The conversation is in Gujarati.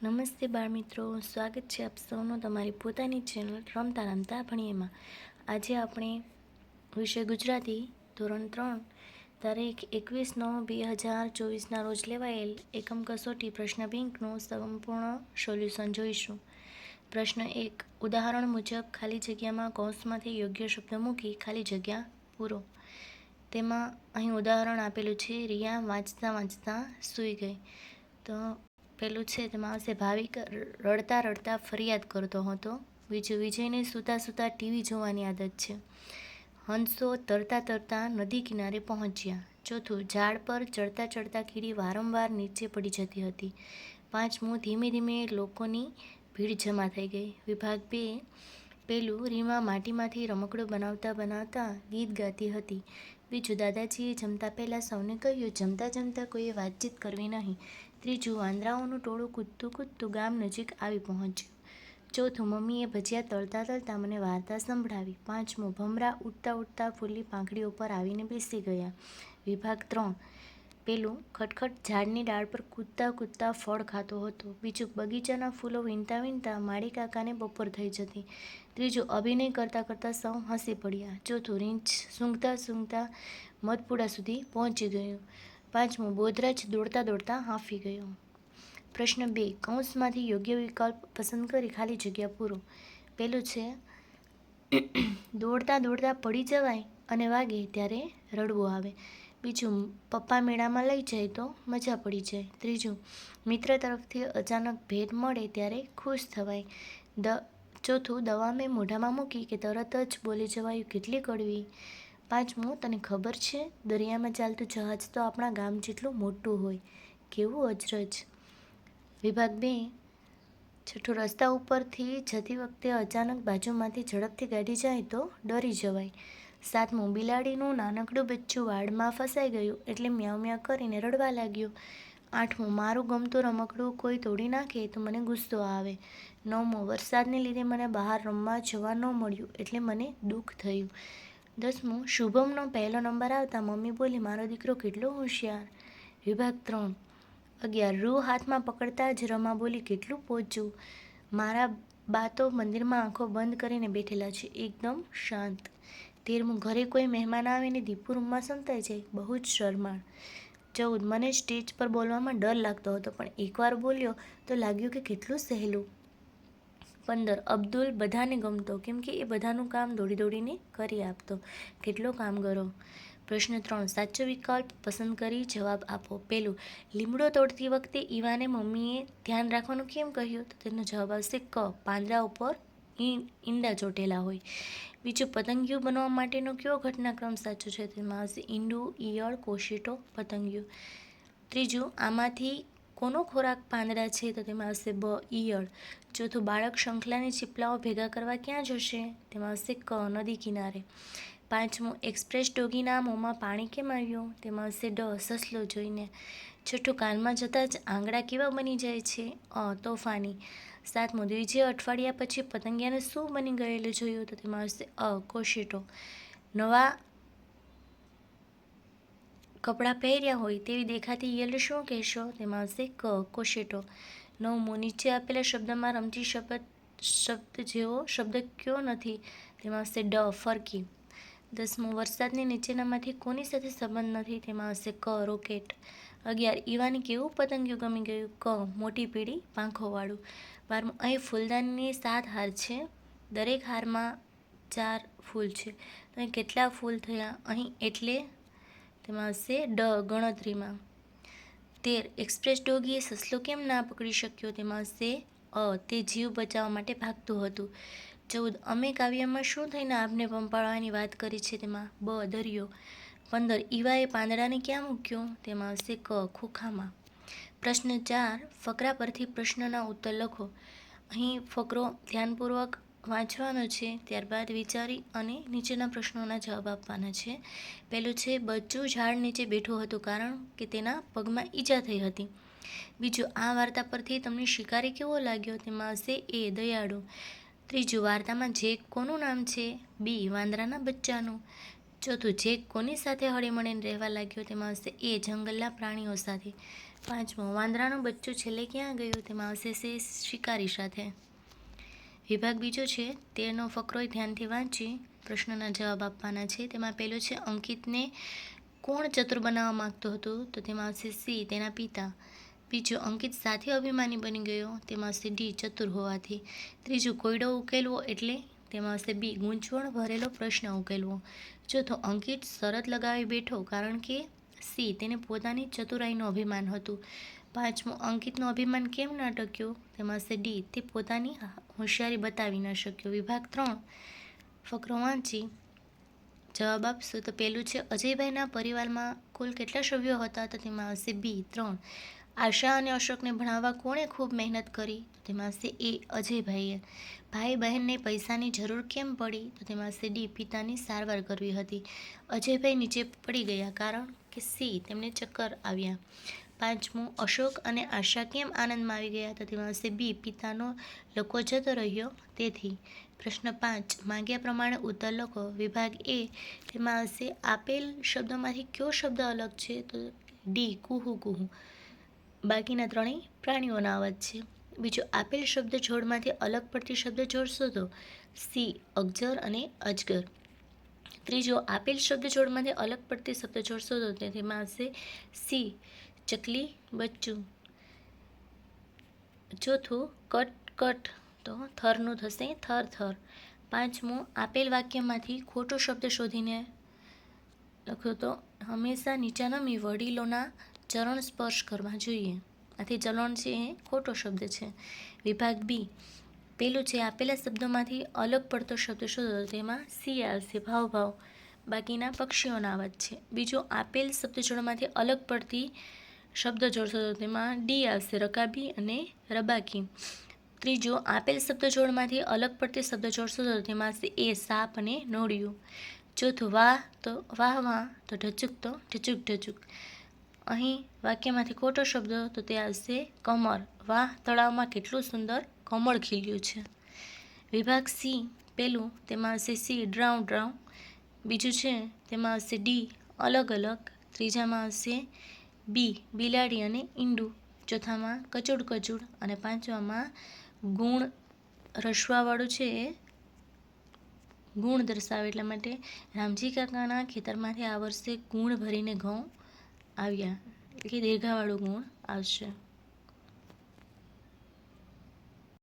નમસ્તે બાળ મિત્રો, સ્વાગત છે આપ સૌનું તમારી પોતાની ચેનલ રમતા રમતા ભણીએમાં। આજે આપણે વિષય ગુજરાતી ધોરણ 3 તારીખ 21/9/2024ના રોજ લેવાયેલ એકમ કસોટી પ્રશ્ન બેંકનું સંપૂર્ણ સોલ્યુશન જોઈશું। પ્રશ્ન 1, ઉદાહરણ મુજબ ખાલી જગ્યામાં કૌંસમાંથી યોગ્ય શબ્દ મૂકી ખાલી જગ્યા પૂરો। તેમાં અહીં ઉદાહરણ આપેલું છે, રિયા વાંચતા વાંચતા સૂઈ ગઈ। તો પેલું છે તેમાં આવશે, ભાવિક રડતા રડતા ફરિયાદ કરતો હતો। બીજું, વિજયને સૂતા સૂતા ટીવી જોવાની આદત છે। હંસો તરતા તરતા નદી કિનારે પહોંચ્યા। ચોથું, ઝાડ પર ચડતા ચડતા કીડી વારંવાર નીચે પડી જતી હતી। પાંચમું, ધીમે ધીમે લોકોની ભીડ જમા થઈ ગઈ। વિભાગ 2, પેલું, રીમા માટીમાંથી રમકડું બનાવતા બનાવતા ગીત ગાતી હતી। બીજું, દાદાજીએ જમતા પહેલાં સૌને કહ્યું, જમતા જમતા કોઈએ વાતચીત કરવી નહીં। ત્રીજું, વાંદરાઓનું ટોળું કૂદતું કૂદતું ગામ નજીક આવી પહોંચ્યું। ચોથું, મમ્મીએ ભજીયા તળતા તળતા મને વાર્તા સંભળાવી। પાંચમું, ભમરા ઉડતા ઉડતા ફૂલની પાંખડીઓ પર આવીને બેસી ગયા। વિભાગ 3, પેલું, ખટખટ ઝાડની ડાળ પર કૂદતા કૂદતા ફળ ખાતો હતો। બીજું, બગીચાના ફૂલો વીણતા વીણતા માળી કાકાને બપોર થઈ જતી। ત્રીજું, અભિનય કરતાં કરતાં સૌ હસી પડ્યા। ચોથું, રીંછ સૂંઘતા સૂંઘતા મધપુડા સુધી પહોંચી ગયું। પાંચમું, બોધરાજ દોડતા દોડતા હાંફી ગયો। પ્રશ્ન 2, કૌંસમાંથી યોગ્ય વિકલ્પ પસંદ કરી ખાલી જગ્યા પૂરો। પેલું છે, દોડતા દોડતા પડી જવાય અને વાગે ત્યારે રડવું આવે। બીજું, પપ્પા મેળામાં લઈ જાય તો મજા પડી જાય। ત્રીજું, મિત્ર તરફથી અચાનક ભેટ મળે ત્યારે ખુશ થવાય। ચોથું, દવા મેં મોઢામાં મૂકી કે તરત જ બોલી જવાયું, કેટલી કડવી। પાંચમું, તને ખબર છે, દરિયામાં ચાલતું જહાજ તો આપણા ગામ જેટલું મોટું હોય, કેવું અચરજ। વિભાગ 2, છઠ્ઠું, રસ્તા ઉપરથી જતી વખતે અચાનક બાજુમાંથી ઝડપથી ગાડી જાય તો ડરી જવાય। સાતમું, બિલાડીનું નાનકડું બચ્ચું વાડમાં ફસાઈ ગયું એટલે મ્યાઉ મ્યાઉ કરીને રડવા લાગ્યું। આઠમું, મારું ગમતું રમકડું કોઈ તોડી નાખે તો મને ગુસ્સો આવે। નવમું, વરસાદને લીધે મને બહાર રમવા જવા ન મળ્યું એટલે મને દુઃખ થયું। 10મું, શુભમનો પહેલો નંબર આવતા મમ્મી બોલી, મારો દીકરો કેટલો હોશિયાર। વિભાગ 3, 11, રૂ હાથમાં પકડતા જ રમા બોલી, કેટલું પોચું। મારા બા તો મંદિરમાં આંખો બંધ કરીને બેઠેલા છે, એકદમ શાંત। 13મું, ઘરે કોઈ મહેમાન આવે ને દીપુ રૂમમાં સંતાઈ જાય, બહુ જ શરમાળ। 14, મને સ્ટેજ પર બોલવામાં ડર લાગતો હતો પણ એકવાર બોલ્યો તો લાગ્યું કે કેટલું સહેલું। 15, અબ્દુલ બધાને ગમતો કેમ કે એ બધાનું કામ દોડી દોડીને કરી આપતો, કેટલો કામગરો। પ્રશ્ન 3, સાચો વિકલ્પ પસંદ કરી જવાબ આપો। પેલું, લીમડો તોડતી વખતે ઈવાને મમ્મીએ ધ્યાન રાખવાનું કેમ કહ્યું? તો તેનો જવાબ આવશે ક, પાંદડા ઉપર ઈંડા ચોટેલા હોય। બીજું, પતંગિયું બનવા માટેનો કયો ઘટનાક્રમ સાચો છે? તેમાં આવશે ઈંડું, ઈયળ, કોશેટો, પતંગિયું। ત્રીજું, આમાંથી કોનો ખોરાક પાંદડા છે? તો તેમાં આવશે બ, ઈયળ। ચોથું, બાળક શંખલાની ચીપલાઓ ભેગા કરવા ક્યાં જશે? તેમાં આવશે ક, નદી કિનારે। પાંચમું, એક્સપ્રેસ ડોગીના મોંમાં પાણી કેમ આવ્યું? તેમાં આવશે ડ, સસલો જોઈને। છઠ્ઠું, કાનમાં જતાં જ આંગળા કેવા બની જાય છે? અ, તોફાની। સાતમું, દ્વિજે અઠવાડિયા પછી પતંગિયાને શું બની ગયેલું જોયું? તો તેમાં આવશે અ, કોશેટો। નવા કપડાં પહેર્યા હોય તેવી દેખાતી ઈયળને શું કહેશો? તેમાં આવશે ક, કોશેટો। 9મું, નીચે આપેલા શબ્દમાં રમતી શબ્દ જેવો શબ્દ કયો નથી? તેમાં આવશે ડ, ફરકી। 10મું, વરસાદને નીચેનામાંથી કોની સાથે સંબંધ નથી? તેમાં આવશે ક, રોકેટ। 11, ઈવાને કેવું પતંગિયું ગમી ગયું? ક, મોટી પીળી પાંખોવાળું। 12મું, અહીં ફૂલદાનીની 7 હાર છે, દરેક હારમાં 4 ફૂલ છે, તો અહીં કેટલા ફૂલ થયા? અહીં એટલે તેમાં આવશે ડ, ગણતરીમાં। 13, એક્સપ્રેસ ડોગીએ સસલો કેમ ના પકડી શક્યો? તેમાં આવશે અ, તે જીવ બચાવવા માટે ભાગતું હતું। 14, અમે કાવ્યમાં શું થઈને આપને પંપાળવાની વાત કરી છે? તેમાં બ, દરિયો। 15, ઈવાએ પાંદડાને ક્યાં મૂક્યો? તેમાં આવશે ક, ખોખામાં। પ્રશ્ન 4, ફકરા પરથી પ્રશ્નના ઉત્તર લખો। અહીં ફકરો ધ્યાનપૂર્વક વાંચવાનો છે, ત્યારબાદ વિચારી અને નીચેના પ્રશ્નોના જવાબ આપવાના છે। પહેલું છે, બચ્ચું ઝાડ નીચે બેઠું હતું કારણ કે તેના પગમાં ઈજા થઈ હતી। બીજું, આ વાર્તા પરથી તમને શિકારી કેવો લાગ્યો? તેમાં આવશે એ, દયાળુ। ત્રીજું, વાર્તામાં જેક કોનું નામ છે? બી, વાંદરાના બચ્ચાનું। ચોથું, જેક કોની સાથે હળીમળીને રહેવા લાગ્યો? તેમાં આવશે એ, જંગલના પ્રાણીઓ સાથે। પાંચમો, વાંદરાનું બચ્ચું છેલ્લે ક્યાં ગયું? તેમાં આવશે છે શિકારી સાથે. વિભાગ બીજો છે, તેનો ફકરો ધ્યાનથી વાંચી પ્રશ્નના જવાબ આપવાના છે. તેમાં પહેલું છે, અંકિતને કોણ ચતુર બનાવવા માંગતું હતું? તો તેમાં આવશે સી, તેના પિતા. બીજું, અંકિત સાથે અભિમાની બની ગયો? તેમાં આવશે ડી, ચતુર હોવાથી. ત્રીજું, કોયડો ઉકેલવો એટલે? તેમાં આવશે બી, ગૂંચવણ ભરેલો પ્રશ્ન ઉકેલવો. ચોથો, અંકિત શરત લગાવી બેઠો કારણ કે? સી, તેને પોતાની ચતુરાઈનું અભિમાન હતું. પાંચમું, અંકિતનું અભિમાન કેમ ન ટક્યું? તેમાં આવશે ડી, તે પોતાની હોશિયારી બતાવી ન શક્યો. વિભાગ 3, ફકરો વાંચી જવાબ આપશું. તો પહેલું છે, અજયભાઈના પરિવારમાં કુલ કેટલા સભ્યો હતા? તો તેમાં આવશે બી, 3. આશા અને અશોકને ભણાવવા કોણે ખૂબ મહેનત કરી? તો તેમાં આવશે એ, અજયભાઈએ. ભાઈ બહેનને પૈસાની જરૂર કેમ પડી? તો તેમાં આવશે ડી, પિતાની સારવાર કરવી હતી. અજયભાઈ નીચે પડી ગયા કારણ કે? સી, તેમને ચક્કર આવ્યા. પાંચમું, અશોક અને આશા કેમ આનંદમાં આવી ગયા? તો તેમાં આવશે બી, પિતાનો લકો જતો રહ્યો તેથી. પ્રશ્ન 5, માંગ્યા પ્રમાણે ઉત્તર લખો. વિભાગ એ, તેમાં આવશે આપેલ શબ્દોમાંથી કયો શબ્દ અલગ છે? તો ડી, કુહુ કુહુ. બાકીના ત્રણેય પ્રાણીઓના અવાજ છે. બીજું, આપેલ શબ્દ જોડમાંથી અલગ પડતી શબ્દ જોડ શોધો. સી, અગજર અને અજગર. ત્રીજો, આપેલ શબ્દ જોડમાંથી અલગ પડતી શબ્દ જોડ શોધો. તેમાં આવશે સી, ચકલી, બચ્ચું. ચોથું, કટ કટ, તો થરનું થશે થર થર. પાંચમું, આપેલ વાક્યમાંથી ખોટો શબ્દ શોધીને લખો. તો હંમેશા નીચા નમી વડીલોના ચરણ સ્પર્શ કરવા જોઈએ. આથી ચલણ છે એ ખોટો શબ્દ છે. વિભાગ બી, પેલું છે, આપેલા શબ્દોમાંથી અલગ પડતો શબ્દ શોધો. તેમાં સી આવશે, ભાવભાવ. બાકીના પક્ષીઓના અવાજ છે. બીજું, આપેલ શબ્દજોડમાંથી અલગ પડતી શબ્દ જોડ શોધો. તેમાં ડી આવશે, રકાબી અને રબાકી. ત્રીજું, આપેલ શબ્દજોડમાંથી અલગ પડતી શબ્દજોડ શોધો. તેમાં આવશે એ, સાપ અને નોળિયું. ચોથું, વાહ તો વાહ વાહ, તો ઢચુક તો ઢચુક ઢચુક. અહીં વાક્યમાંથી ખોટો શબ્દ, તો તે આવશે કમળ. વાહ, તળાવમાં કેટલું સુંદર કમળ ખીલ્યું છે. વિભાગ સી, પેલું, તેમાં આવશે સી, ડ્રાઉં ડ્રાઉં. બીજું છે, તેમાં આવશે ડી, અલગ અલગ. ત્રીજામાં આવશે બી, બિલાડી અને ઈંડું. ચોથામાં કચૂડ કચૂડ. અને પાંચમામાં ગુણ, રસવાવાળું છે એ ગુણ દર્શાવે. એટલા માટે રામજી કાકાના ખેતરમાંથી આ વર્ષે ગુણ ભરીને ઘઉં આવ્યા, એટલે દીર્ઘાવાળું ગુણ આવશે.